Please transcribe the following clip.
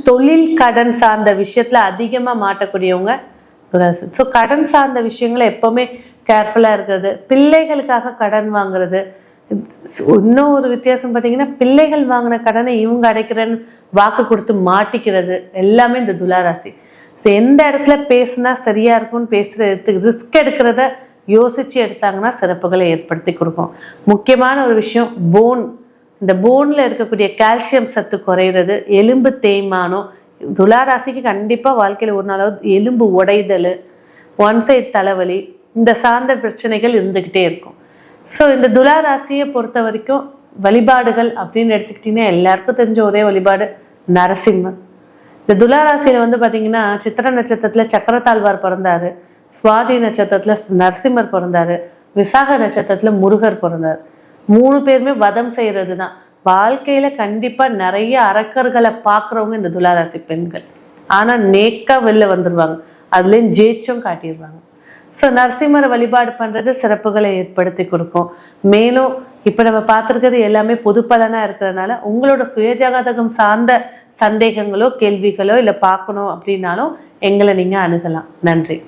தொழில் கடன் சார்ந்த விஷயத்துல அதிகமா மாட்டக்கூடியவங்க துளாராசி. ஸோ கடன் சார்ந்த விஷயங்களை எப்பவுமே கேர்ஃபுல்லா இருக்கிறது. பிள்ளைகளுக்காக கடன் வாங்குறது. இன்னும் ஒரு வித்தியாசம் பார்த்தீங்கன்னா, பிள்ளைகள் வாங்கின கடனை இவங்க அடைக்கிறேன்னு வாக்கு கொடுத்து மாட்டிக்கிறது எல்லாமே இந்த துளாராசி. ஸோ எந்த இடத்துல பேசுனா சரியா இருக்கும்னு பேசுறதுக்கு ரிஸ்க் எடுக்கிறத யோசிச்சு எடுத்தாங்கன்னா சிறப்புகளை ஏற்படுத்தி கொடுக்கும். முக்கியமான ஒரு விஷயம் போன். இந்த போன்ல இருக்கக்கூடிய கால்சியம் சத்து குறையிறது, எலும்பு தேய்மானம். துளாராசிக்கு கண்டிப்பாக வாழ்க்கையில் ஒரு நாளாவது எலும்பு உடைதல், ஒன் சைடு தலைவலி, இந்த சார்ந்த பிரச்சனைகள் இருந்துக்கிட்டே இருக்கும். ஸோ இந்த துளாராசியை பொறுத்த வரைக்கும் வழிபாடுகள் அப்படின்னு எடுத்துக்கிட்டிங்கன்னா எல்லாருக்கும் தெரிஞ்ச ஒரே வழிபாடு நரசிம்மர். இந்த துளாராசியில் பார்த்தீங்கன்னா சித்திர நட்சத்திரத்தில் சக்கரத்தாழ்வார் பிறந்தாரு, சுவாதி நட்சத்திரத்தில் நரசிம்மர் பிறந்தாரு, விசாக நட்சத்திரத்தில் முருகர் பிறந்தார். 3 பேருமே வதம் செய்கிறது தான். வாழ்க்கையில் கண்டிப்பாக நிறைய அரக்கர்களை பார்க்குறவங்க இந்த துளாராசி பெண்கள். ஆனால் நேக்கா வெளில வந்துடுவாங்க, அதுலேயும் ஜெயிச்சும் காட்டிடுவாங்க. ஸோ நரசிம்மரை வழிபாடு பண்ணுறது சிறப்புகளை ஏற்படுத்தி கொடுக்கும். மேலும் இப்போ நம்ம பார்த்துருக்கிறது எல்லாமே பொது பலனாக இருக்கிறதுனால உங்களோட சுயஜாதகம் சார்ந்த சந்தேகங்களோ கேள்விகளோ இல்லை பார்க்கணும் அப்படின்னாலும் எங்களை நீங்கள் அணுகலாம். நன்றி.